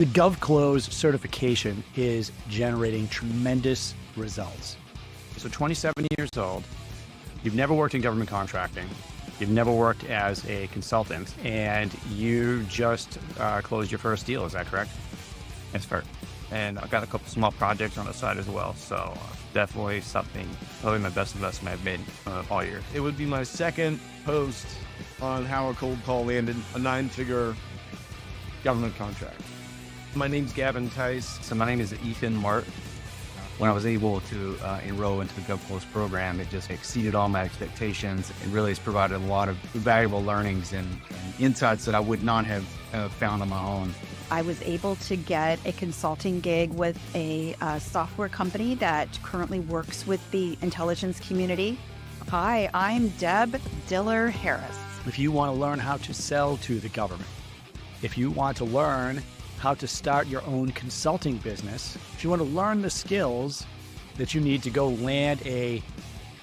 The GovClose certification is generating tremendous results. So 27 years old, you've never worked in government contracting, you've never worked as a consultant, and you just closed your first deal, is that correct? That's fair. And I've got a couple small projects on the side as well. So definitely something, probably my best investment I've made all year. It would be my second post on how a cold call landed a 9-figure government contract. My name's Gavin Tice. So my name is Ethan Mart. When I was able to enroll into the GovClose program, it just exceeded all my expectations and really has provided a lot of valuable learnings and insights that I would not have found on my own. I was able to get a consulting gig with a software company that currently works with the intelligence community. Hi, I'm Deb Diller Harris. If you want to learn how to sell to the government, if you want to learn how to start your own consulting business, if you want to learn the skills that you need to go land a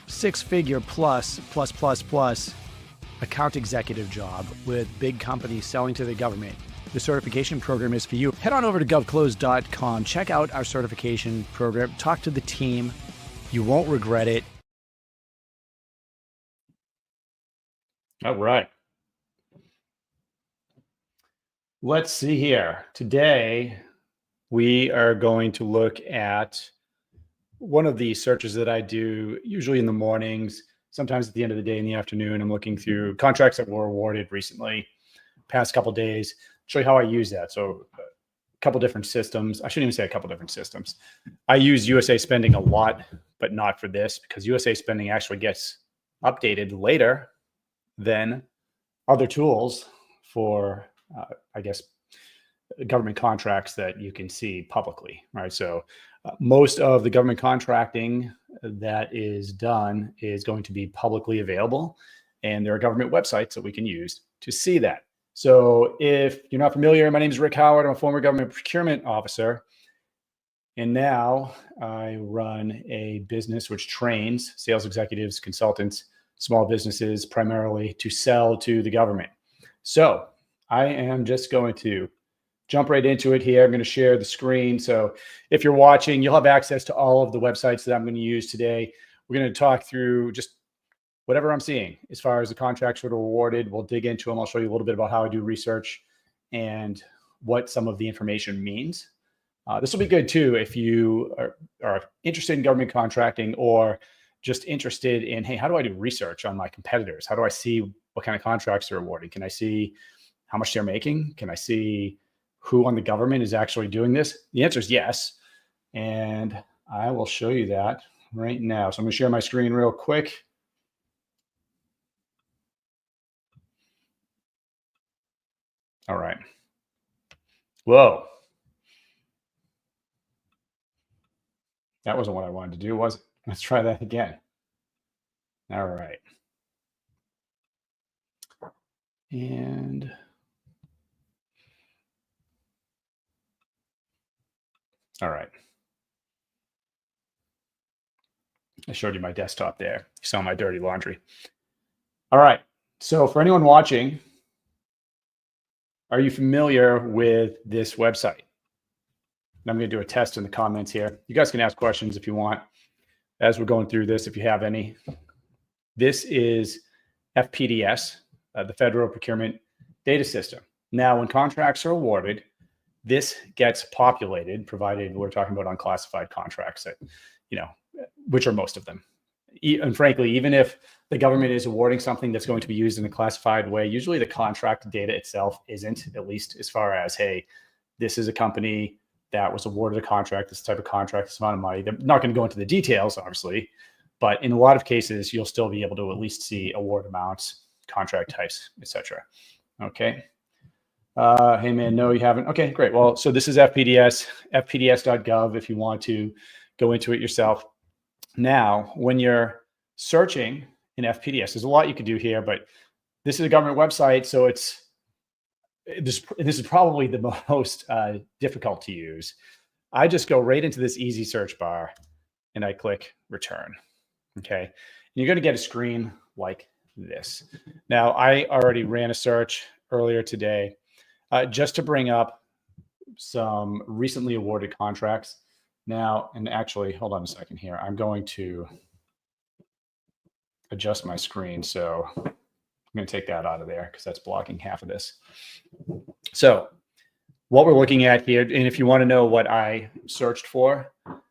6-figure plus account executive job with big companies selling to the government, the certification program is for you. Head on over to govclose.com, check out our certification program, talk to the team. You won't regret it. All right. Let's see here. Today, we are going to look at one of the searches that I do usually in the mornings, sometimes at the end of the day in the afternoon. I'm looking through contracts that were awarded recently, past couple of days, show you how I use that. So a couple different systems. I shouldn't even say a couple different systems. I use USA Spending a lot, but not for this because USA Spending actually gets updated later than other tools for I guess, government contracts that you can see publicly, right? So most of the government contracting that is done is going to be publicly available. And there are government websites that we can use to see that. So if you're not familiar, my name is Rick Howard. I'm a former government procurement officer. And now I run a business which trains sales executives, consultants, small businesses, primarily to sell to the government. So I am just going to jump right into it here. I'm going to share the screen. So if you're watching, you'll have access to all of the websites that I'm going to use today. We're going to talk through just whatever I'm seeing as far as the contracts that are awarded. We'll dig into them. I'll show you a little bit about how I do research and what some of the information means. This will be good too if you are interested in government contracting or just interested in, hey, how do I do research on my competitors? How do I see what kind of contracts they're awarded? Can I see how much they're making? Can I see who on the government is actually doing this? The answer is yes. And I will show you that right now. So I'm going to share my screen real quick. All right. Whoa. That wasn't what I wanted to do, was it? Let's try that again. All right. And all right. I showed you my desktop there. You saw my dirty laundry. All right. So for anyone watching, are you familiar with this website? And I'm going to do a test in the comments here. You guys can ask questions if you want as we're going through this, if you have any. This is FPDS, the Federal Procurement Data System. Now, when contracts are awarded, this gets populated, provided we're talking about unclassified contracts that, which are most of them. And frankly, even if the government is awarding something that's going to be used in a classified way, usually the contract data itself isn't, at least as far as, hey, this is a company that was awarded a contract, this type of contract, this amount of money. They're not going to go into the details, obviously, but in a lot of cases, you'll still be able to at least see award amounts, contract types, etc. Okay. Hey man, no, you haven't. Okay, great. Well, so this is FPDS, fpds.gov if you want to go into it yourself. Now, when you're searching in FPDS, there's a lot you could do here, but this is a government website, so this is probably the most difficult to use. I just go right into this easy search bar and I click return. Okay. And you're going to get a screen like this. Now, I already ran a search earlier today just to bring up some recently awarded contracts. Now, and actually, hold on a second here. I'm going to adjust my screen. So I'm going to take that out of there because that's blocking half of this. So what we're looking at here, and if you want to know what I searched for, I'll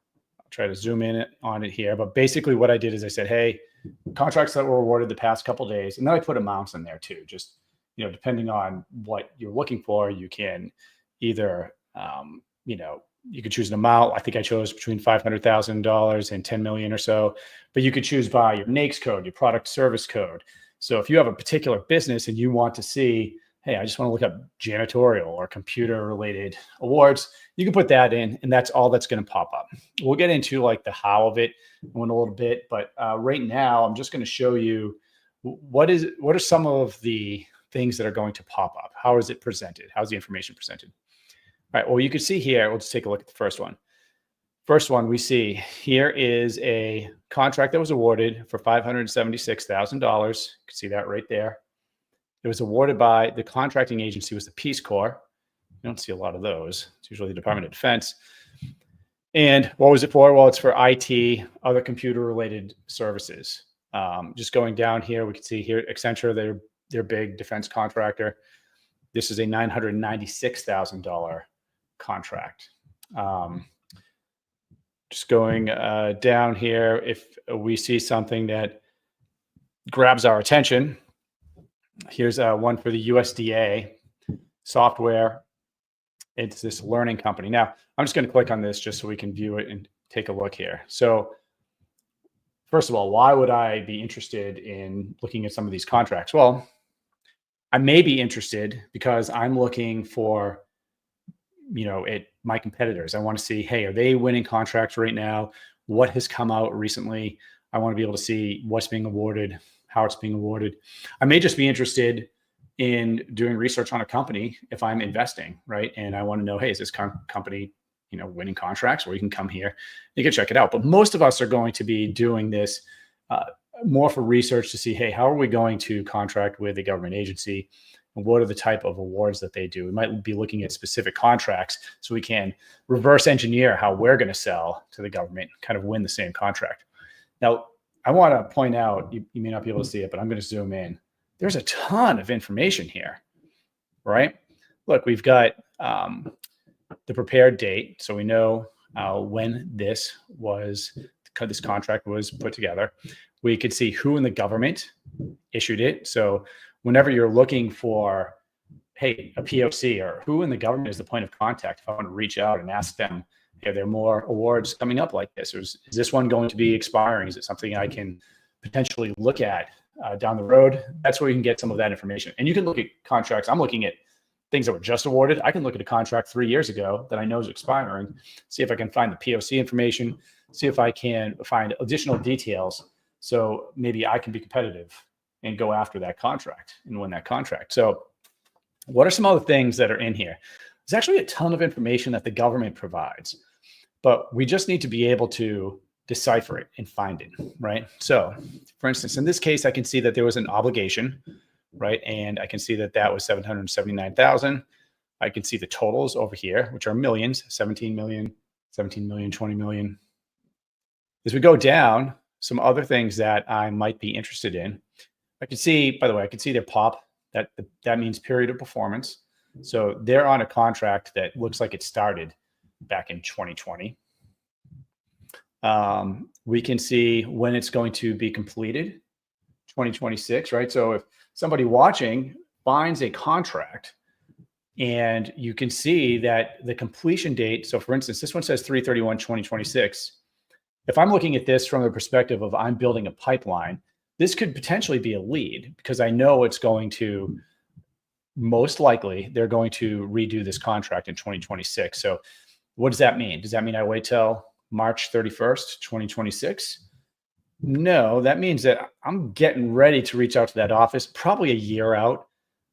try to zoom in on it here. But basically what I did is I said, hey, contracts that were awarded the past couple of days, and then I put amounts in there too. Just, depending on what you're looking for, you can either, you could choose an amount. I think I chose between $500,000 and 10 million or so, but you could choose by your NAICS code, your product service code. So if you have a particular business and you want to see, hey, I just want to look up janitorial or computer related awards, you can put that in and that's all that's going to pop up. We'll get into like the how of it in a little bit, but right now I'm just going to show you what are some of the things that are going to pop up. How is it presented? How's the information presented? All right, well, you can see here, we'll just take a look at the first one. First one we see here is a contract that was awarded for $576,000. You can see that right there. It was awarded by the contracting agency was the Peace Corps. You don't see a lot of those. It's usually the Department of Defense. And what was it for? Well, it's for IT, other computer-related services. Just going down here, we can see here, Accenture, they're big defense contractor. This is a $996,000 contract. Just going down here, if we see something that grabs our attention, here's one for the USDA software. It's this learning company. Now, I'm just going to click on this just so we can view it and take a look here. So first of all, why would I be interested in looking at some of these contracts? Well, I may be interested because I'm looking for, at my competitors. I want to see, hey, are they winning contracts right now? What has come out recently? I want to be able to see what's being awarded, how it's being awarded. I may just be interested in doing research on a company if I'm investing, right? And I want to know, hey, is this company, winning contracts? Or you can come here, you can check it out. But most of us are going to be doing this more for research to see, hey, how are we going to contract with a government agency? And what are the type of awards that they do? We might be looking at specific contracts so we can reverse engineer how we're going to sell to the government, kind of win the same contract. Now, I want to point out, you may not be able to see it, but I'm going to zoom in. There's a ton of information here, right? Look, we've got the prepared date. So we know when this contract was put together. We could see who in the government issued it. So whenever you're looking for, hey, a POC or who in the government is the point of contact, if I want to reach out and ask them, are there more awards coming up like this? Or is this one going to be expiring? Is it something I can potentially look at down the road? That's where you can get some of that information. And you can look at contracts. I'm looking at things that were just awarded. I can look at a contract 3 years ago that I know is expiring, see if I can find the POC information, see if I can find additional details. So maybe I can be competitive and go after that contract and win that contract. So what are some other things that are in here? There's actually a ton of information that the government provides, but we just need to be able to decipher it and find it, right? So for instance, in this case, I can see that there was an obligation, right? And I can see that that was 779,000. I can see the totals over here, which are millions, 17 million, 20 million. As we go down, some other things that I might be interested in. I can see, by the way, I can see their POP. That means period of performance. So they're on a contract that looks like it started back in 2020. We can see when it's going to be completed, 2026, right? So if somebody watching finds a contract and you can see that the completion date, so for instance, this one says 3/31/2026. If I'm looking at this from the perspective of I'm building a pipeline, this could potentially be a lead because I know it's going to, most likely, they're going to redo this contract in 2026. So what does that mean? Does that mean I wait till March 31st, 2026? No, that means that I'm getting ready to reach out to that office, probably a year out.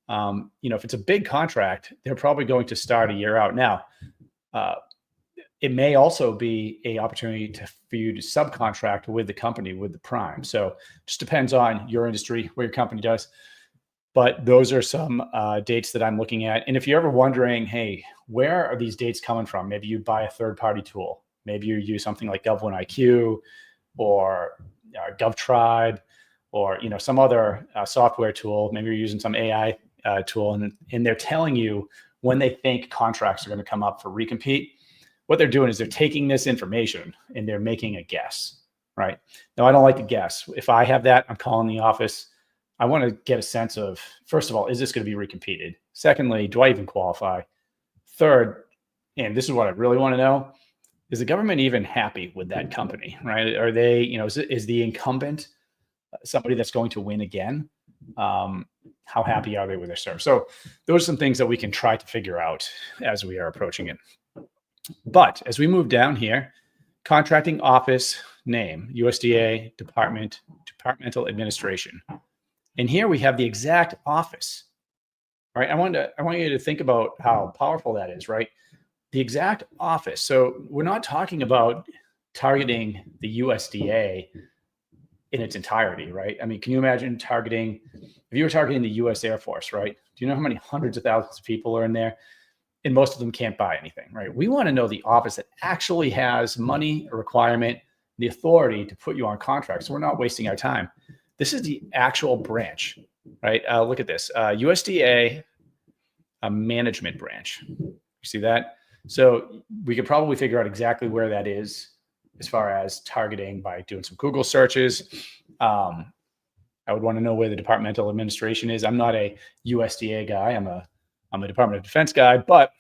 If it's a big contract, they're probably going to start a year out. Now, it may also be an opportunity for you to subcontract with the company, with the prime. So it just depends on your industry, what your company does. But those are some dates that I'm looking at. And if you're ever wondering, hey, where are these dates coming from? Maybe you buy a third-party tool. Maybe you use something like Gov1IQ or GovTribe or some other software tool. Maybe you're using some AI tool, and they're telling you when they think contracts are going to come up for recompete. What they're doing is they're taking this information and they're making a guess, right? Now, I don't like to guess. If I have that, I'm calling the office. I want to get a sense of, first of all, is this going to be recompeted? Secondly, do I even qualify? Third, and this is what I really want to know, is the government even happy with that company, right? Are they, is the incumbent somebody that's going to win again? How happy are they with their service? So those are some things that we can try to figure out as we are approaching it. But as we move down here, contracting office name, USDA Departmental Administration. And here we have the exact office, right? I want you to think about how powerful that is, right? The exact office. So we're not talking about targeting the USDA in its entirety, right? I mean, can you imagine targeting, if you were targeting the US Air Force, right? Do you know how many hundreds of thousands of people are in there? And most of them can't buy anything, right? We want to know the office that actually has money, a requirement, the authority to put you on contract. So we're not wasting our time. This is the actual branch, right? Look at this, USDA management branch. You see that? So we could probably figure out exactly where that is as far as targeting by doing some Google searches. I would want to know where the departmental administration is. I'm not a USDA guy. I'm a Department of Defense guy, but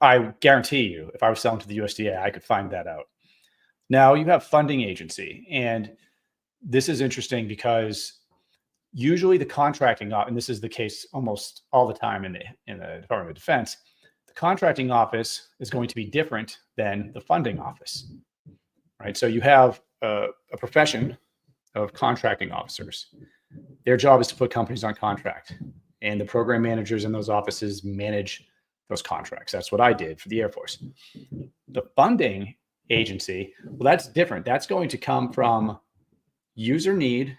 I guarantee you, if I was selling to the USDA, I could find that out. Now you have funding agency, and this is interesting because usually the contracting, and this is the case almost all the time in the Department of Defense, the contracting office is going to be different than the funding office, right? So you have a profession of contracting officers. Their job is to put companies on contract, and the program managers in those offices manage those contracts. That's what I did for the Air Force. The funding agency, well, that's different. That's going to come from user need,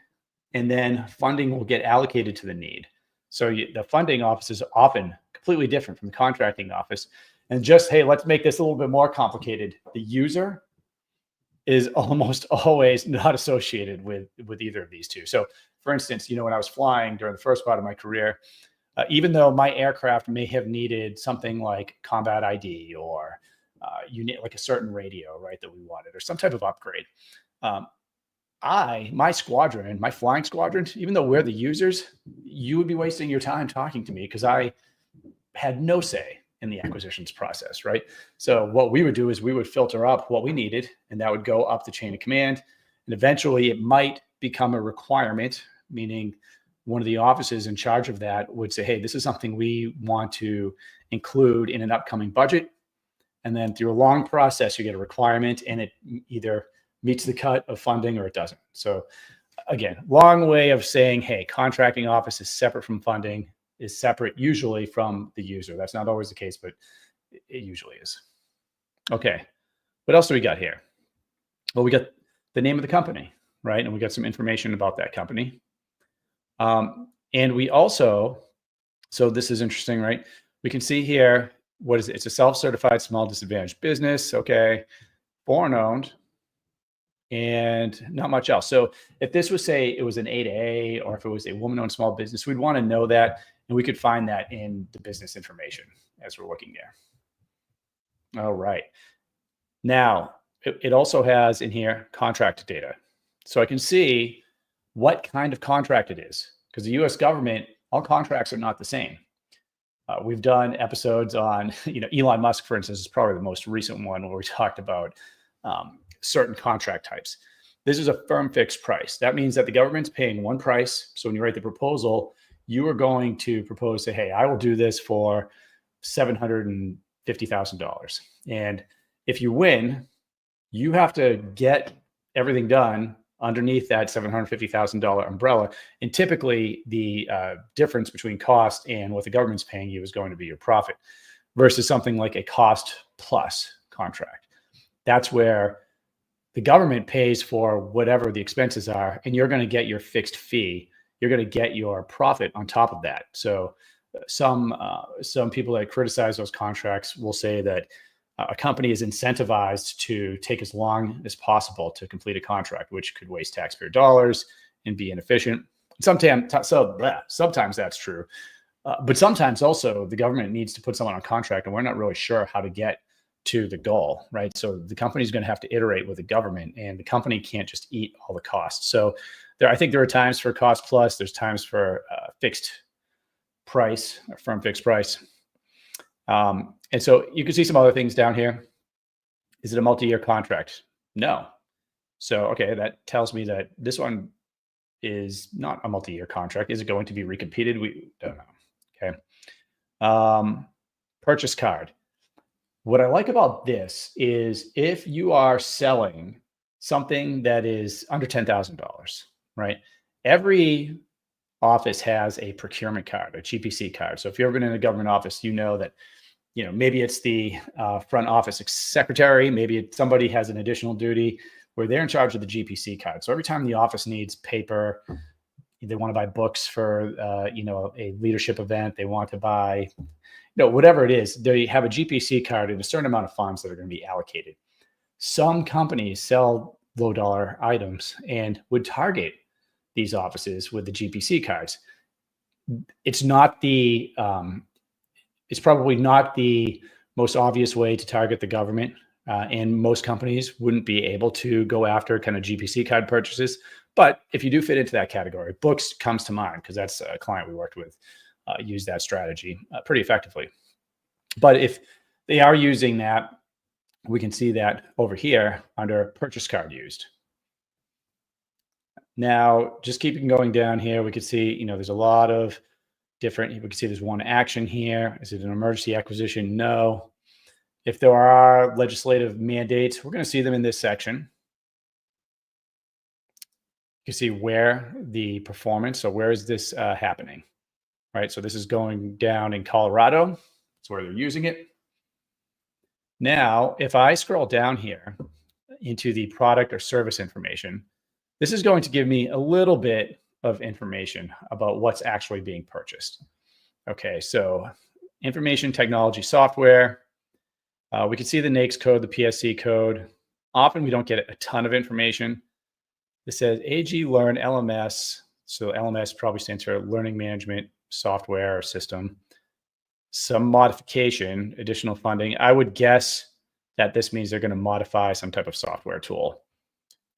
and then funding will get allocated to the need. So the funding office is often completely different from the contracting office. And just, hey, let's make this a little bit more complicated. The user is almost always not associated with either of these two. So for instance, when I was flying during the first part of my career, even though my aircraft may have needed something like combat ID or like a certain radio, right, that we wanted, or some type of upgrade, my squadron, my flying squadron, even though we're the users, you would be wasting your time talking to me because I had no say in the acquisitions process, right? So what we would do is we would filter up what we needed, and that would go up the chain of command. And eventually it might become a requirement, meaning one of the offices in charge of that would say, hey, this is something we want to include in an upcoming budget. And then through a long process, you get a requirement, and it either meets the cut of funding or it doesn't. So again, long way of saying, hey, contracting office is separate from funding, is separate usually from the user. That's not always the case, but it usually is. Okay, what else do we got here? Well, we got the name of the company, right? And we got some information about that company. And we also, so this is interesting, right? We can see here, what is it? It's a self-certified small disadvantaged business. Okay, foreign owned, and not much else. So if this was, say, it was an A to A, or if it was a woman-owned small business, we'd want to know that, and we could find that in the business information as we're looking there. All right. Now, it also has in here contract data. So I can see what kind of contract it is, because the US government, all contracts are not the same. We've done episodes on, Elon Musk, for instance, is probably the most recent one where we talked about certain contract types. This is a firm fixed price. That means that the government's paying one price. So when you write the proposal, you are going to propose, say, hey, I will do this for $750,000. And if you win, you have to get everything done underneath that $750,000 umbrella. And typically the difference between cost and what the government's paying you is going to be your profit, versus something like a cost plus contract. That's where the government pays for whatever the expenses are, and you're going to get your fixed fee. you're going to get your profit on top of that. So some people that criticize those contracts will say that a company is incentivized to take as long as possible to complete a contract, which could waste taxpayer dollars and be inefficient. Sometimes that's true. But sometimes also the government needs to put someone on contract and we're not really sure how to get to the goal, right? So the company is going to have to iterate with the government and the company can't just eat all the costs. So I think there are times for cost plus, there's times for fixed price, or firm fixed price. And so you can see some other things down here. Is it a multi-year contract? No. So, okay, that tells me that this one is not a multi-year contract. Is it going to be recompeted? We don't know. Okay. Purchase card. What I like about this is if you are selling something that is under $10,000, right? Every office has a procurement card, a GPC card. So if you've ever been in a government office, you know that, maybe it's the front office secretary, maybe somebody has an additional duty where they're in charge of the GPC card. So every time the office needs paper, they want to buy books for, a leadership event, they want to buy, whatever it is, they have a GPC card and a certain amount of funds that are going to be allocated. Some companies sell low dollar items and would target these offices with the GPC cards. It's probably not the most obvious way to target the government. And most companies wouldn't be able to go after kind of GPC card purchases. But if you do fit into that category, books comes to mind because that's a client we worked with, used that strategy pretty effectively. But if they are using that, we can see that over here under purchase card used. Now, just keeping going down here, we can see, there's a lot of different, we can see there's one action here. Is it an emergency acquisition? No. If there are legislative mandates, we're going to see them in this section. You can see where the performance, so where is this happening, right? So this is going down in Colorado. That's where they're using it. Now, if I scroll down here into the product or service information, this is going to give me a little bit of information about what's actually being purchased. Okay, so information technology software. We can see the NAICS code, the PSC code. Often we don't get a ton of information. This says AG Learn LMS. So LMS probably stands for Learning Management Software or System. Some modification, additional funding. I would guess that this means they're going to modify some type of software tool,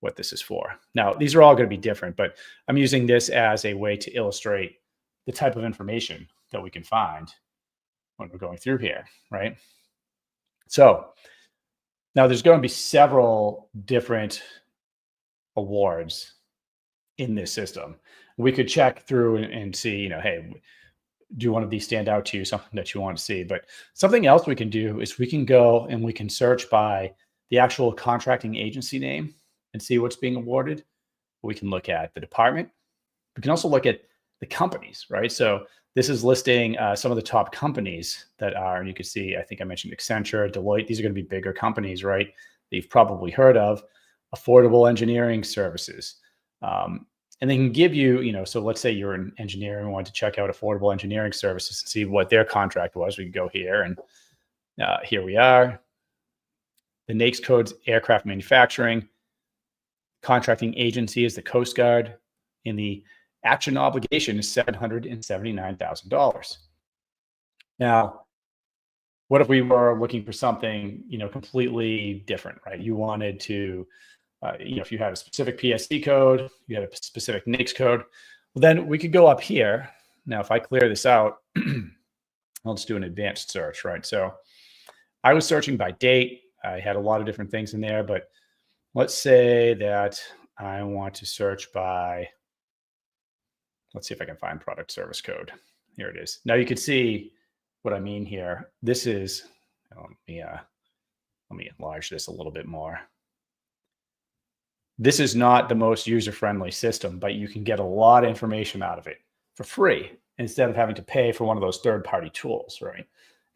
what this is for. Now, these are all going to be different, but I'm using this as a way to illustrate the type of information that we can find when we're going through here, right? So now there's going to be several different awards in this system. We could check through and see, hey, do one of these stand out to you, something that you want to see? But something else we can do is we can go and we can search by the actual contracting agency name and see what's being awarded. We can look at the department. We can also look at the companies, right? So this is listing some of the top companies that are, and you can see, I think I mentioned Accenture, Deloitte. These are going to be bigger companies, right? That you've probably heard of. Affordable engineering services. And they can give you, so let's say you're an engineer and want to check out affordable engineering services and see what their contract was. We can go here and here we are. The NAICS code's aircraft manufacturing. Contracting agency is the Coast Guard. And the action obligation is $779,000. Now, what if we were looking for something, completely different, right? You wanted to, if you had a specific PSC code, you had a specific NAICS code, well, then we could go up here. Now, if I clear this out, I'll just do an advanced search, right? So I was searching by date. I had a lot of different things in there, but let's say that I want to search by, let's see if I can find product service code. Here it is. Now you can see what I mean here. This is, let me enlarge this a little bit more. This is not the most user-friendly system, but you can get a lot of information out of it for free instead of having to pay for one of those third-party tools, right?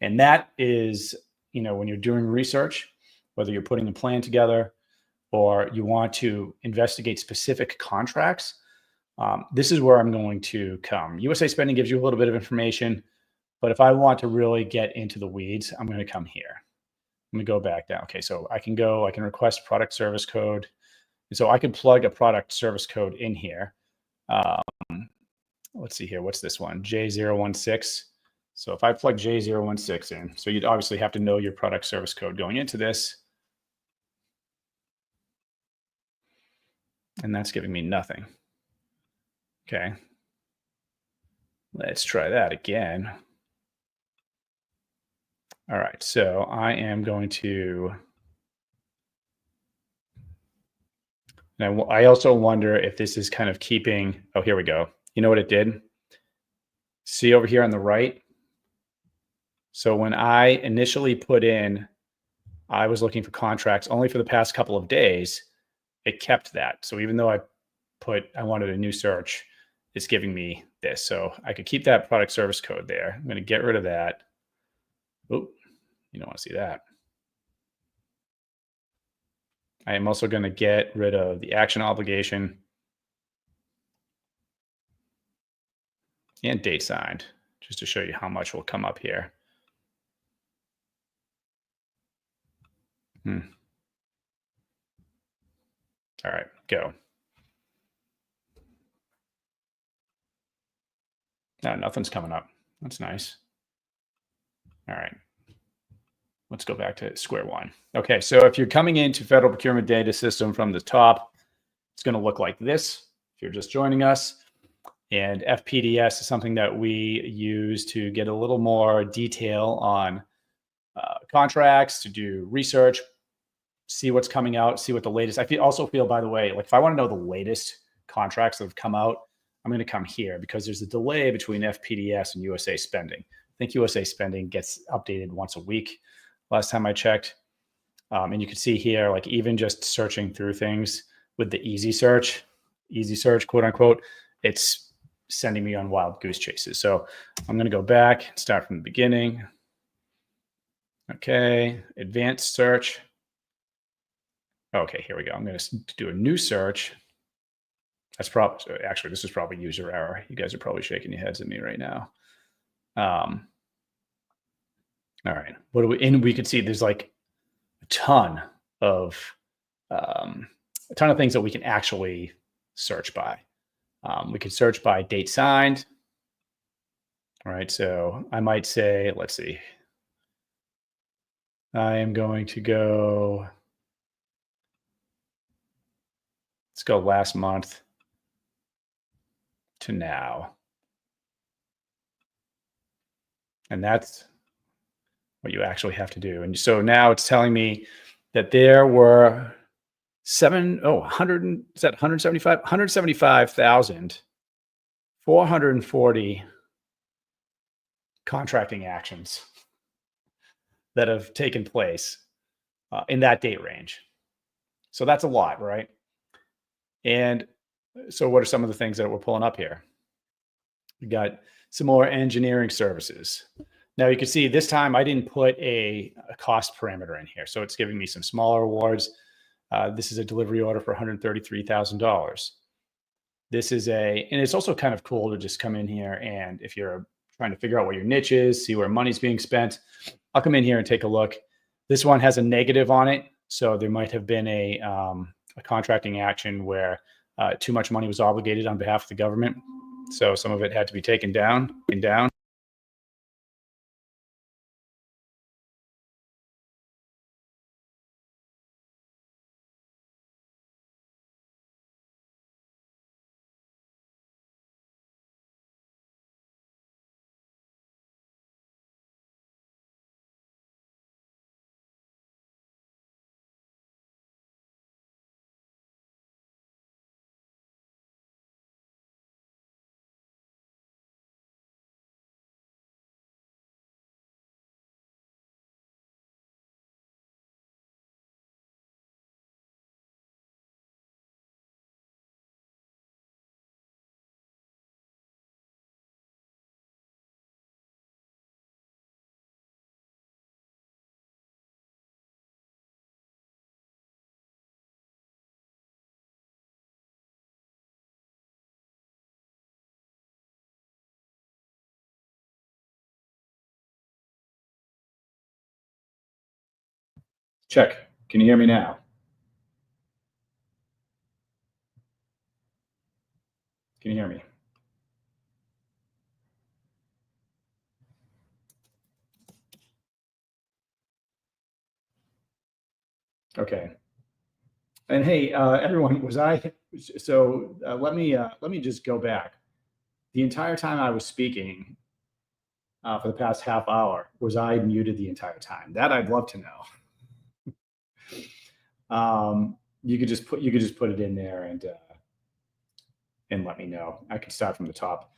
And that is, when you're doing research, whether you're putting a plan together or you want to investigate specific contracts, This is where I'm going to come. USA Spending gives you a little bit of information, but if I want to really get into the weeds, I'm going to come here. Let me go back down. Okay, so I can request product service code. And so I can plug a product service code in here. Let's see here. What's this one? J016. So if I plug J016 in, so you'd obviously have to know your product service code going into this. And that's giving me nothing. Okay. Let's try that again. All right, so I am going to, and I also wonder if this is kind of keeping, oh, here we go. You know what it did? See over here on the right? So when I initially put in, I was looking for contracts only for the past couple of days, it kept that. So even though I wanted a new search, it's giving me this. So I could keep that product service code there. I'm going to get rid of that. Oop, you don't want to see that. I am also going to get rid of the action obligation and date signed, just to show you how much will come up here. All right, go. No, nothing's coming up. That's nice. All right. Let's go back to square one. Okay, so if you're coming into Federal Procurement Data System from the top, it's going to look like this if you're just joining us. And FPDS is something that we use to get a little more detail on contracts, to do research, see what's coming out, see what the latest. Also feel, by the way, like if I want to know the latest contracts that have come out, I'm going to come here because there's a delay between FPDS and USA Spending. I think USA Spending gets updated once a week. Last time I checked. And you can see here, like even just searching through things with the easy search, quote unquote, it's sending me on wild goose chases. So I'm going to go back and start from the beginning. Okay, advanced search. Okay, here we go. I'm going to do a new search. That's probably, actually, this is probably user error. You guys are probably shaking your heads at me right now. All right, and we could see there's like a ton of things that we can actually search by. We could search by date signed. All right, so I might say, let's see. I am going to go, let's go last month to now. And that's what you actually have to do. And so now it's telling me that there were 175,440 contracting actions that have taken place in that date range. So that's a lot, right? And so what are some of the things that we're pulling up here? We got some more engineering services. Now you can see this time I didn't put a cost parameter in here. So it's giving me some smaller awards. This is a delivery order for $133,000. This is and it's also kind of cool to just come in here, and if you're trying to figure out what your niche is, see where money's being spent, I'll come in here and take a look. This one has a negative on it. So there might have been a contracting action where too much money was obligated on behalf of the government. So some of it had to be taken down. Check. Can you hear me now? Can you hear me? Okay. And hey, everyone, let me just go back. The entire time I was speaking for the past half hour, was I muted the entire time? That I'd love to know. You could just put it in there and let me know. I can start from the top.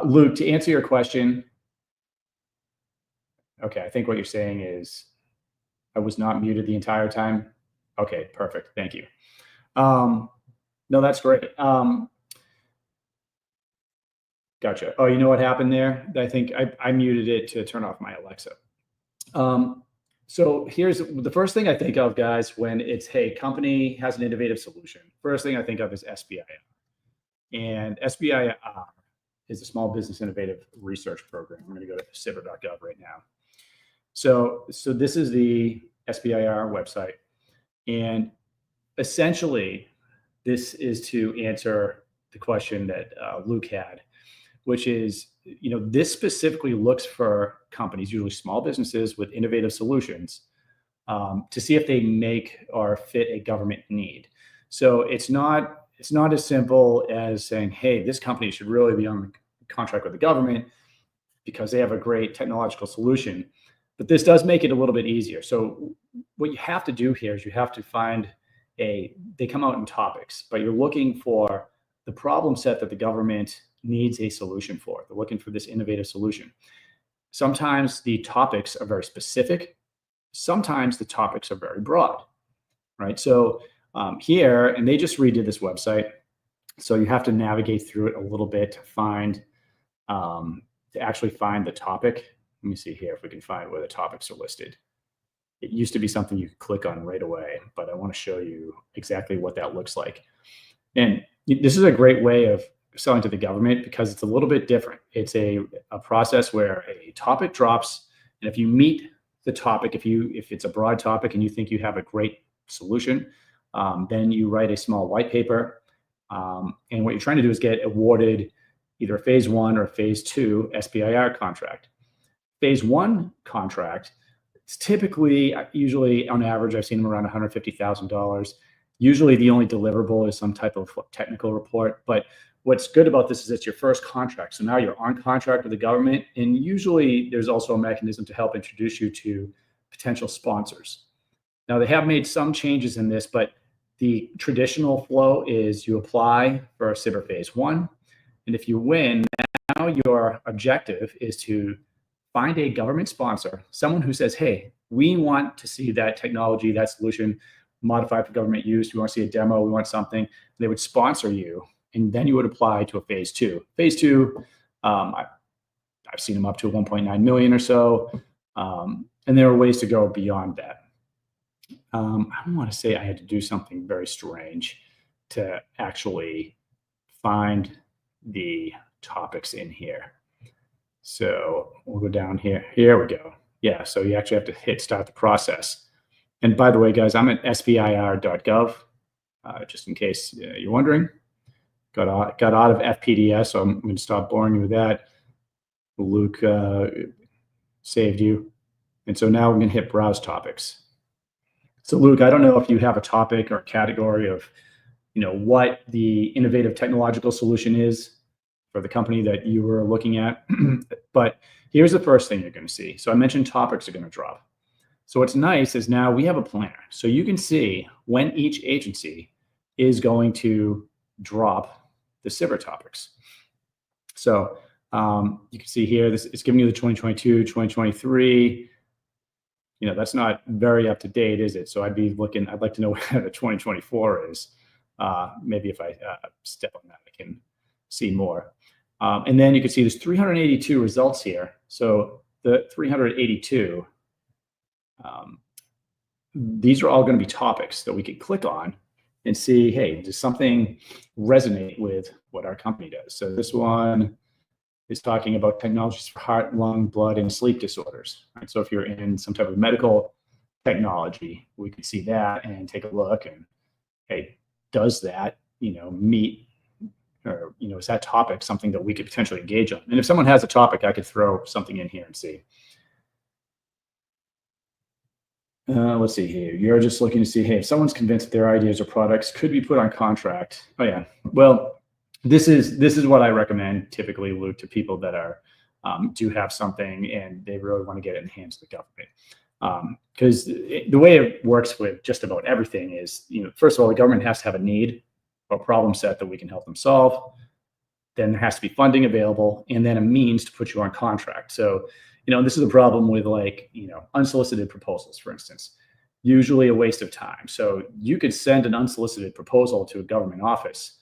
Luke, to answer your question, okay, I think what you're saying is I was not muted the entire time. Okay, perfect. Thank you. No, that's great. Gotcha. Oh, you know what happened there? I think I muted it to turn off my Alexa. So here's the first thing I think of, guys, when it's, hey, company has an innovative solution. First thing I think of is SBIR. And SBIR is a Small Business Innovative Research Program. I'm going to go to SBIR.gov right now. So this is the SBIR website. And essentially, this is to answer the question that Luke had, which is, this specifically looks for companies, usually small businesses with innovative solutions, to see if they make or fit a government need. So it's not as simple as saying, hey, this company should really be on contract with the government because they have a great technological solution. But this does make it a little bit easier. So what you have to do here is you have to find they come out in topics, but you're looking for the problem set that the government needs a solution for. They're looking for this innovative solution. Sometimes the topics are very specific. Sometimes the topics are very broad, right? So here, and they just redid this website, so you have to navigate through it a little bit to actually find the topic. Let me see here if we can find where the topics are listed. It used to be something you could click on right away, but I want to show you exactly what that looks like. And this is a great way of selling to the government because it's a little bit different. It's a process where a topic drops, and if you meet the topic, if it's a broad topic and you think you have a great solution, then you write a small white paper. And what you're trying to do is get awarded either a phase 1 or a phase 2 SBIR contract. Phase 1 contract, it's typically, usually on average, I've seen them around $150,000. Usually the only deliverable is some type of technical report. But what's good about this is it's your first contract. So now you're on contract with the government. And usually there's also a mechanism to help introduce you to potential sponsors. Now they have made some changes in this, but the traditional flow is you apply for a SBIR phase 1. And if you win, now your objective is to find a government sponsor, someone who says, hey, we want to see that technology, that solution modified for government use. We want to see a demo. We want something. They would sponsor you, and then you would apply to a phase 2. Phase 2, I've seen them up to 1.9 million or so, and there are ways to go beyond that. I don't want to say I had to do something very strange to actually find the topics in here. So we'll go down here. Here we go. Yeah, so you actually have to hit start the process. And by the way, guys, I'm at SBIR.gov, just in case you're wondering. Got out of FPDS, so I'm going to stop boring you with that. Luke saved you. And so now we're going to hit browse topics. So Luke, I don't know if you have a topic or a category of, what the innovative technological solution is for the company that you were looking at. But here's the first thing you're going to see. So I mentioned topics are going to drop. So what's nice is now we have a planner. So you can see when each agency is going to drop the SBIR topics. So you can see here, it's giving you the 2022, 2023. That's not very up to date, is it? So I'd like to know where the 2024 is. Maybe if I step on that, I can see more. And then you can see there's 382 results here. So the 382, these are all going to be topics that we could click on and see, hey, does something resonate with what our company does? So this one is talking about technologies for heart, lung, blood, and sleep disorders. Right? So if you're in some type of medical technology, we could see that and take a look and, hey, does that, meet, or, is that topic something that we could potentially engage on? And if someone has a topic, I could throw something in here and see. Let's see here. You're just looking to see, hey, if someone's convinced that their ideas or products could be put on contract. Oh yeah. Well, this is what I recommend typically, Luke, to people that are do have something and they really want to get it in the hands of the government. Because the way it works with just about everything is, first of all, the government has to have a need or problem set that we can help them solve. Then there has to be funding available, and then a means to put you on contract. So, this is a problem with unsolicited proposals, for instance, usually a waste of time. So you could send an unsolicited proposal to a government office,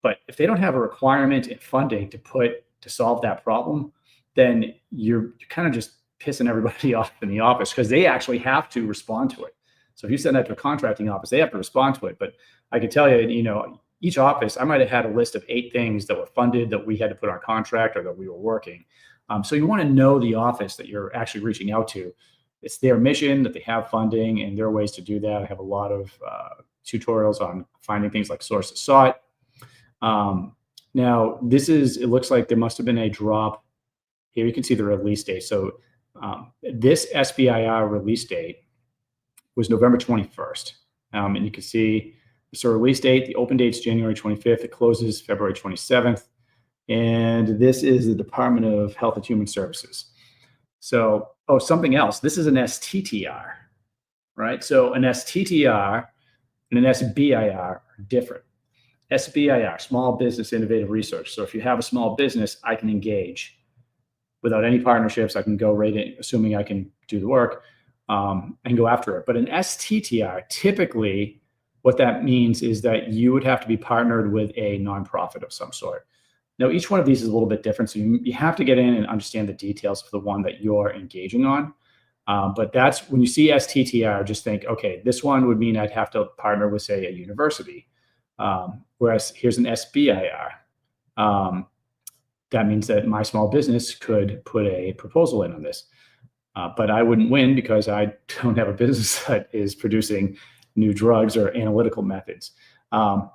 but if they don't have a requirement and funding to solve that problem, then you're kind of just pissing everybody off in the office, because they actually have to respond to it. So if you send that to a contracting office, they have to respond to it. But I can tell you, each office, I might have had a list of 8 things that were funded that we had to put on contract or that we were working. So you want to know the office that you're actually reaching out to. It's their mission, that they have funding, and there are ways to do that. I have a lot of tutorials on finding things like sources sought. Now, it looks like there must have been a drop. Here you can see the release date. So this SBIR release date was November 21st. And you can see, so release date, the open date's January 25th. It closes February 27th. And this is the Department of Health and Human Services. So, something else. This is an STTR, right? So an STTR and an SBIR are different. SBIR, Small Business Innovative Research. So if you have a small business, I can engage without any partnerships. I can go right in, assuming I can do the work, and go after it. But an STTR, typically what that means is that you would have to be partnered with a nonprofit of some sort. Now, each one of these is a little bit different, so you have to get in and understand the details for the one that you're engaging on. But that's when you see STTR, just think, okay, this one would mean I'd have to partner with, say, a university. Whereas here's an SBIR. That means that my small business could put a proposal in on this. But I wouldn't win because I don't have a business that is producing new drugs or analytical methods. You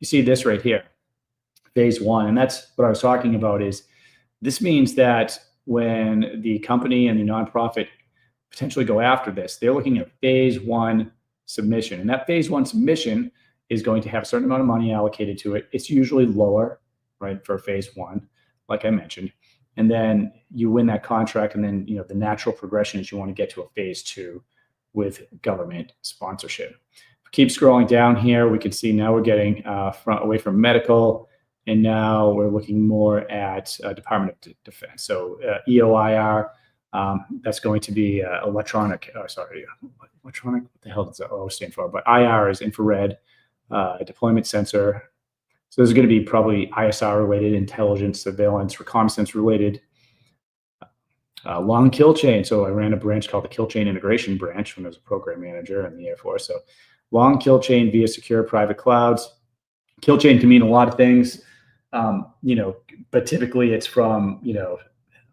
see this right here. Phase 1, and that's what I was talking about. Is this means that when the company and the nonprofit potentially go after this, they're looking at phase 1 submission, and that phase 1 submission is going to have a certain amount of money allocated to it. It's usually lower, right, for phase 1, like I mentioned, and then you win that contract, and then the natural progression is you want to get to a phase 2 with government sponsorship. Keep scrolling down here, we can see now we're getting away from medical. And now we're looking more at Department of Defense. So EOIR, that's going to be electronic, what the hell does that O stand for? But IR is infrared deployment sensor. So this is going to be probably ISR related, intelligence, surveillance, reconnaissance related. Long kill chain. So I ran a branch called the Kill Chain Integration Branch when I was a program manager in the Air Force. So long kill chain via secure private clouds. Kill chain can mean a lot of things. But typically it's from,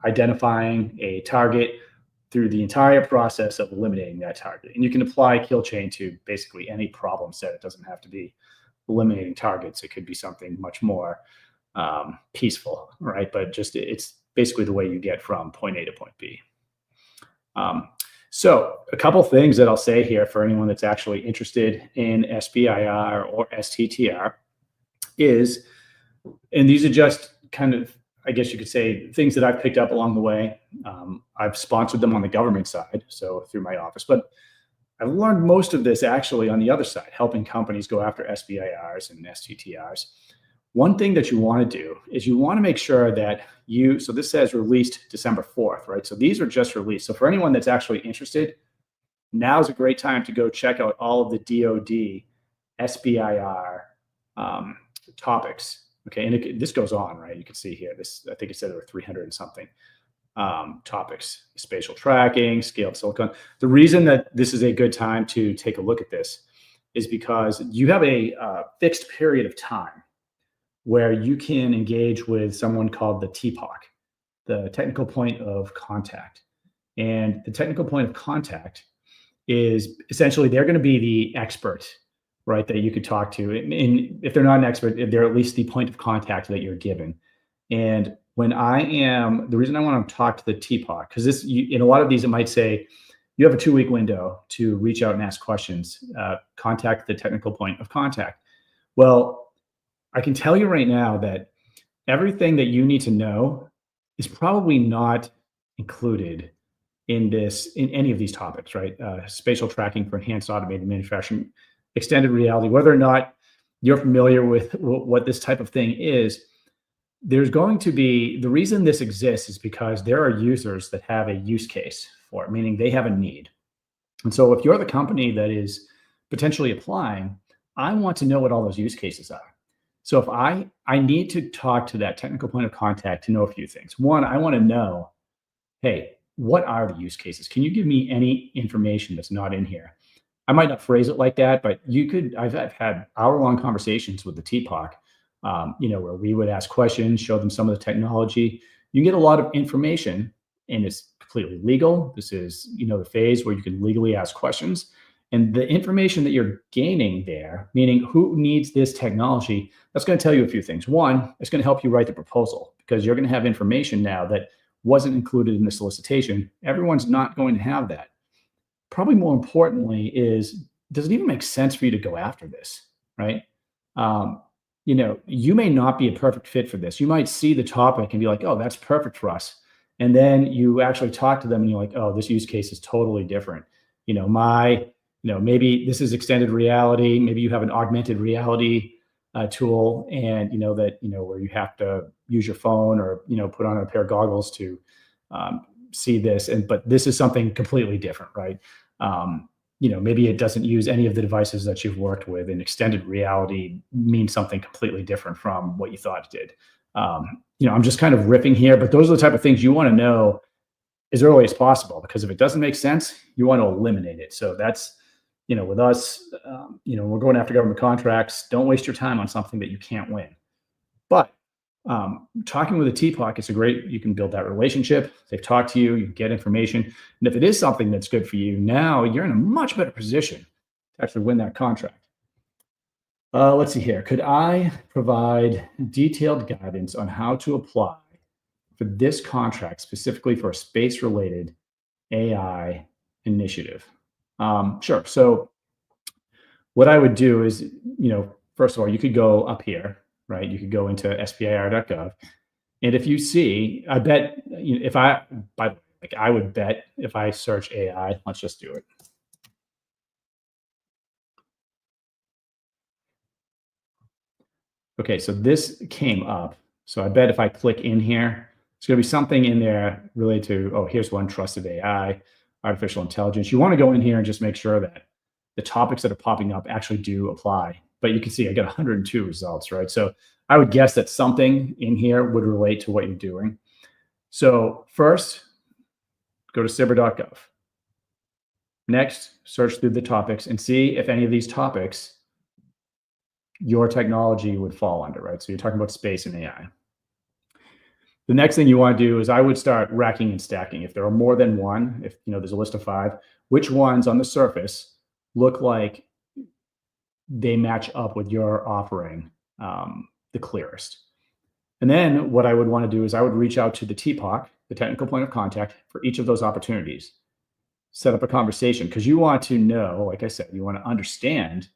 identifying a target through the entire process of eliminating that target. And you can apply kill chain to basically any problem set. It doesn't have to be eliminating targets. It could be something much more peaceful, right? But just it's basically the way you get from point A to point B. So a couple things that I'll say here for anyone that's actually interested in SBIR or STTR is, and these are just kind of, I guess you could say, things that I've picked up along the way. I've sponsored them on the government side, so through my office, but I've learned most of this actually on the other side, helping companies go after SBIRs and STTRs. One thing that you want to do is you want to make sure that so this says released December 4th, right? So these are just released. So for anyone that's actually interested, now's a great time to go check out all of the DoD SBIR topics. Okay, and this goes on, right? You can see here, I think it said there were 300 and something topics: spatial tracking, scaled silicon. The reason that this is a good time to take a look at this is because you have a fixed period of time where you can engage with someone called the TPOC, the technical point of contact. And the technical point of contact is essentially they're going to be the expert, right, that you could talk to. And if they're not an expert, they're at least the point of contact that you're given. And the reason I want to talk to the TPOC, because in a lot of these, it might say you have a 2-week window to reach out and ask questions, contact the technical point of contact. Well, I can tell you right now that everything that you need to know is probably not included in any of these topics, right? Spatial tracking for enhanced automated manufacturing, extended reality, whether or not you're familiar with what this type of thing is, there's going to be, the reason this exists is because there are users that have a use case for it, meaning they have a need. And so if you're the company that is potentially applying, I want to know what all those use cases are. So if I need to talk to that technical point of contact to know a few things. One, I want to know, hey, what are the use cases? Can you give me any information that's not in here? I might not phrase it like that, but I've had hour-long conversations with the TPOC, where we would ask questions, show them some of the technology. You get a lot of information, and it's completely legal. This is, the phase where you can legally ask questions. And the information that you're gaining there, meaning who needs this technology, that's going to tell you a few things. One, it's going to help you write the proposal because you're going to have information now that wasn't included in the solicitation. Everyone's not going to have that. Probably more importantly does it even make sense for you to go after this, right? You may not be a perfect fit for this. You might see the topic and be like, oh, that's perfect for us. And then you actually talk to them and you're like, oh, this use case is totally different. Maybe this is extended reality. Maybe you have an augmented reality tool and where you have to use your phone or, put on a pair of goggles to see this. But this is something completely different, right? Maybe it doesn't use any of the devices that you've worked with, and extended reality means something completely different from what you thought it did. I'm just kind of ripping here, but those are the type of things you want to know as early as possible, because if it doesn't make sense, you want to eliminate it. So that's, with us, we're going after government contracts. Don't waste your time on something that you can't win. But talking with a TPOC, you can build that relationship. They've talked to you, you get information. And if it is something that's good for you, now you're in a much better position to actually win that contract. Let's see here. Could I provide detailed guidance on how to apply for this contract, specifically for a space-related AI initiative? Sure. So what I would do is, first of all, you could go up here, right? You could go into SBIR.gov. And if you see, I bet I would bet if I search AI, let's just do it. Okay, so this came up. So I bet if I click in here, it's going to be something in there related to, here's one, trusted AI, artificial intelligence. You want to go in here and just make sure that the topics that are popping up actually do apply. But you can see I got 102 results, right? So I would guess that something in here would relate to what you're doing. So first, go to SBIR.gov. Next, search through the topics and see if any of these topics your technology would fall under, right? So you're talking about space and AI. The next thing you want to do is I would start racking and stacking. If there are more than one, if there's a list of 5, which ones on the surface look like they match up with your offering the clearest. And then what I would want to do is I would reach out to the TPOC, the technical point of contact, for each of those opportunities. Set up a conversation, because you want to know, like I said, you want to understand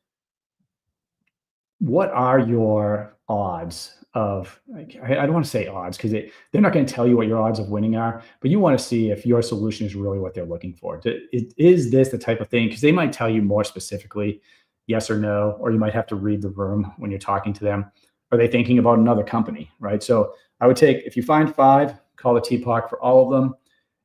what are your odds of, I don't want to say odds because they're not going to tell you what your odds of winning are, but you want to see if your solution is really what they're looking for. Is this the type of thing? Because they might tell you more specifically, yes or no, or you might have to read the room when you're talking to them. Are they thinking about another company, right? So I would if you find 5, call the TPOC for all of them.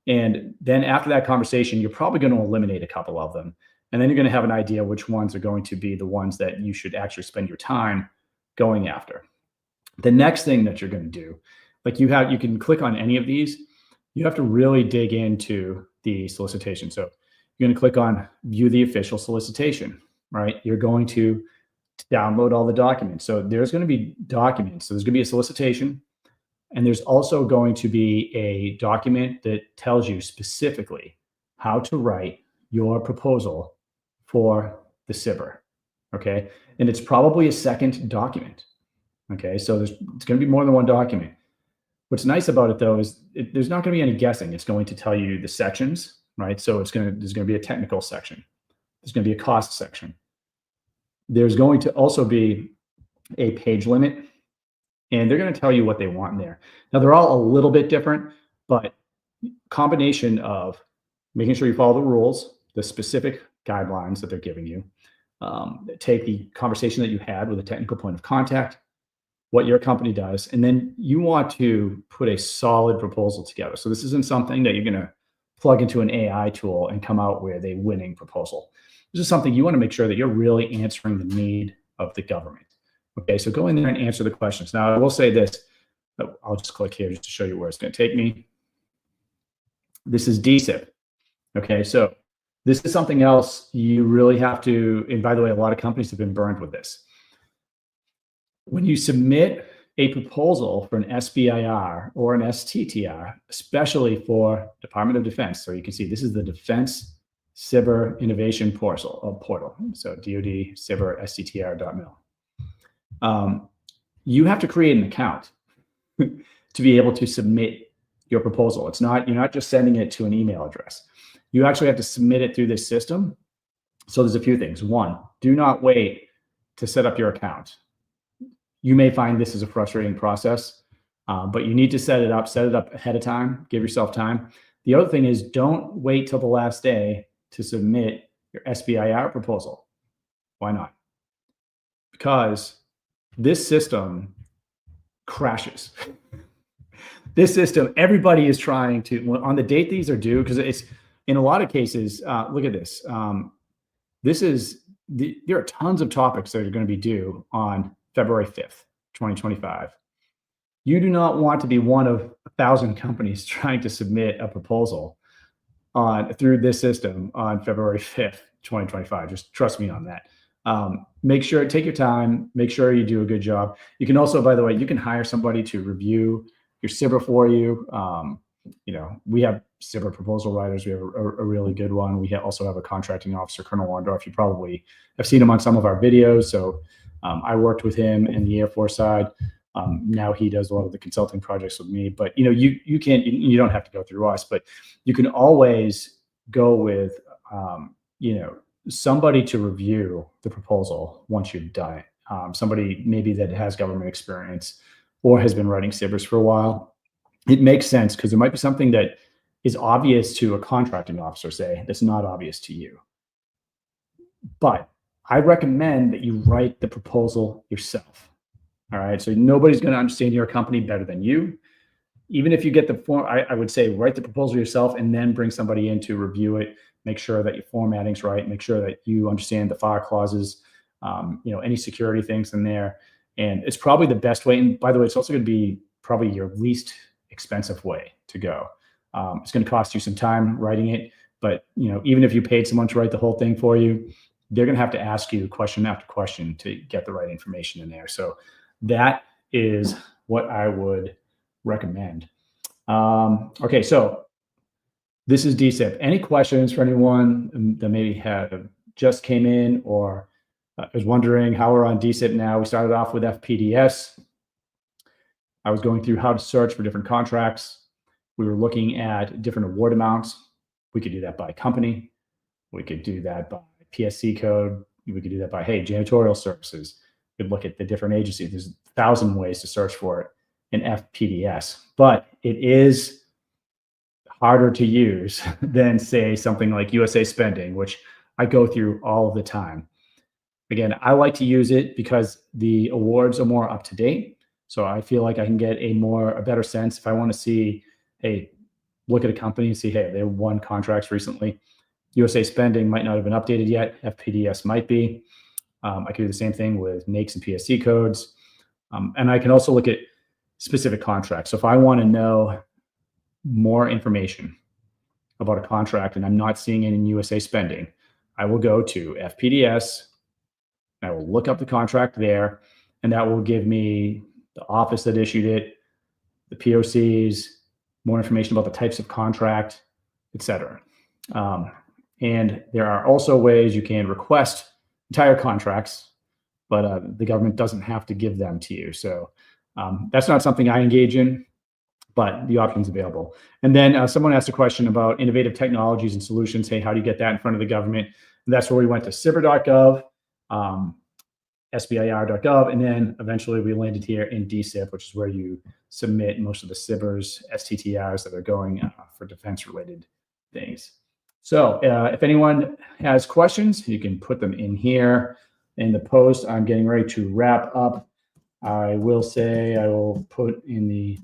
And then after that conversation, you're probably going to eliminate a couple of them. And then you're going to have an idea which ones are going to be the ones that you should actually spend your time going after. The next thing that you're going to do, you can click on any of these. You have to really dig into the solicitation. So you're going to click on view the official solicitation, right? You're going to download all the documents. So there's going to be documents. So there's going to be a solicitation. And there's also going to be a document that tells you specifically how to write your proposal for the SBIR, okay? And it's probably a second document, okay? So it's going to be more than one document. What's nice about it, though, is there's not going to be any guessing. It's going to tell you the sections, right? So there's going to be a technical section. There's going to be a cost section. There's going to also be a page limit, and they're going to tell you what they want in there. Now, they're all a little bit different, but combination of making sure you follow the rules, the specific guidelines that they're giving you, take the conversation that you had with a technical point of contact, what your company does, and then you want to put a solid proposal together. So this isn't something that you're going to plug into an AI tool and come out with a winning proposal. This is something you want to make sure that you're really answering the need of the government. Okay, so go in there and answer the questions. Now, I will say this. I'll just click here just to show you where it's going to take me. This is DCIP. Okay, so this is something else you really have to, and by the way, a lot of companies have been burned with this. When you submit a proposal for an SBIR or an STTR, especially for Department of Defense, so you can see this is the Defense SBIR Innovation Portal. So DoD SBIR STTR.mil. You have to create an account to be able to submit your proposal. You're not just sending it to an email address. You actually have to submit it through this system. So there's a few things. One, do not wait to set up your account. You may find this is a frustrating process, but you need to set it up ahead of time, give yourself time. The other thing is don't wait till the last day to submit your SBIR proposal. Why not? Because this system crashes. This system, everybody is trying to, on the date these are due, because it's, in a lot of cases, look at this. There are tons of topics that are going to be due on February 5th, 2025. You do not want to be one of 1,000 companies trying to submit a proposal through this system on February 5th, 2025. Just trust me on that. Make sure, take your time, make sure you do a good job. You can also, by the way, you can hire somebody to review your SBIR for you. We have SBIR proposal writers. We have a really good one. We also have a contracting officer, Colonel Warndorf. You probably have seen him on some of our videos. So I worked with him in the Air Force side. Now he does a lot of the consulting projects with me. But you don't have to go through us, but you can always go with somebody to review the proposal once you've done it. Somebody maybe that has government experience or has been writing SBIRs for a while. It makes sense because there might be something that is obvious to a contracting officer, say, that's not obvious to you. But I recommend that you write the proposal yourself. All right. So nobody's going to understand your company better than you. Even if you get the form, I would say write the proposal yourself and then bring somebody in to review it. Make sure that your formatting's right. Make sure that you understand the FAR clauses, any security things in there. And it's probably the best way. And by the way, it's also going to be probably your least expensive way to go. It's going to cost you some time writing it, but even if you paid someone to write the whole thing for you, they're going to have to ask you question after question to get the right information in there. So that is what I would recommend. Okay, so this is DCIP. Any questions for anyone that maybe have just came in or is wondering how we're on DCIP now? We started off with FPDS. I was going through how to search for different contracts. We were looking at different award amounts. We could do that by company. We could do that by PSC code. We could do that by, janitorial services. We could look at the different agencies. There's 1,000 ways to search for it in FPDS, but it is harder to use than, say, something like USA Spending, which I go through all the time. Again, I like to use it because the awards are more up to date. So I feel like I can get a better sense if I want to see, look at a company and see, they won contracts recently. USA Spending might not have been updated yet. FPDS might be. I can do the same thing with NAICS and PSC codes. And I can also look at specific contracts. So if I want to know more information about a contract and I'm not seeing it in USA Spending, I will go to FPDS. I will look up the contract there, and that will give me the office that issued it, the POCs, more information about the types of contract, etc. And there are also ways you can request entire contracts, but the government doesn't have to give them to you. So that's not something I engage in, but the option's available. And then someone asked a question about innovative technologies and solutions. Hey, how do you get that in front of the government? And that's where we went to SBIR.gov, SBIR.gov, and then eventually we landed here in DCIP, which is where you submit most of the SBIRs, STTRs that are going for defense-related things. So if anyone has questions, you can put them in here in the post. I'm getting ready to wrap up. I will say I will put in the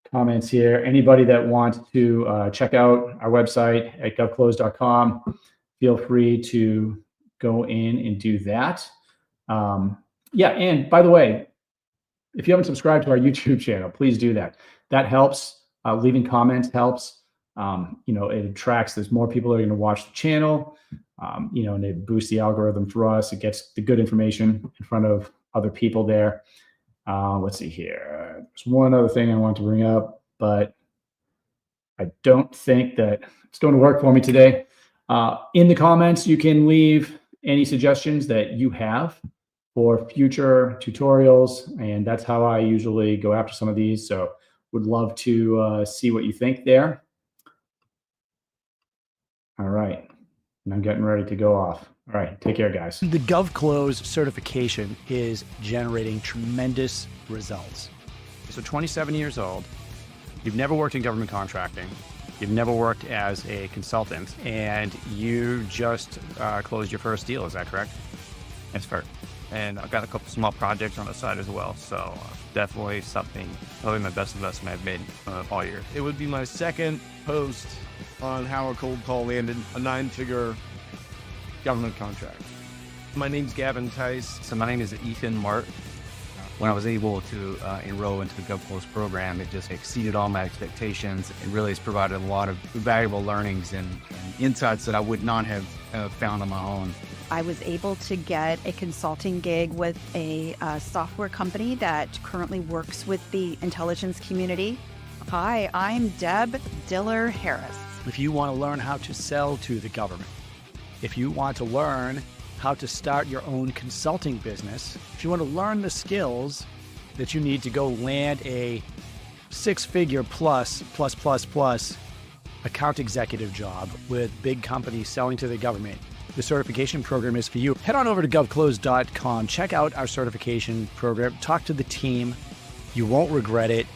comments here. Anybody that wants to check out our website at govclose.com, feel free to go in and do that. Yeah, and by the way, if you haven't subscribed to our YouTube channel, please do that. That helps. Leaving comments helps. It attracts, there's more people that are going to watch the channel, and it boosts the algorithm for us. It gets the good information in front of other people there. Let's see here. There's one other thing I want to bring up, but I don't think that it's going to work for me today. In the comments, you can leave any suggestions that you have for future tutorials, and that's how I usually go after some of these. So would love to see what you think there. All right, and I'm getting ready to go off. All right, take care, guys. The GovClose certification is generating tremendous results. So 27 years old, you've never worked in government contracting, you've never worked as a consultant, and you just closed your first deal, is that correct? That's fair. And I've got a couple small projects on the side as well, so definitely probably my best investment I've made all year. It would be my second post on how a cold call landed a 9-figure government contract. My name's Gavin Tice. So my name is Ethan Mart. When I was able to enroll into the GovClose program, it just exceeded all my expectations and really has provided a lot of valuable learnings and insights that I would not have found on my own. I was able to get a consulting gig with a software company that currently works with the intelligence community. Hi, I'm Deb Diller Harris. If you want to learn how to sell to the government, if you want to learn how to start your own consulting business, if you want to learn the skills that you need to go land a 6-figure plus account executive job with big companies selling to the government, the certification program is for you. Head on over to govclose.com, check out our certification program, talk to the team. You won't regret it.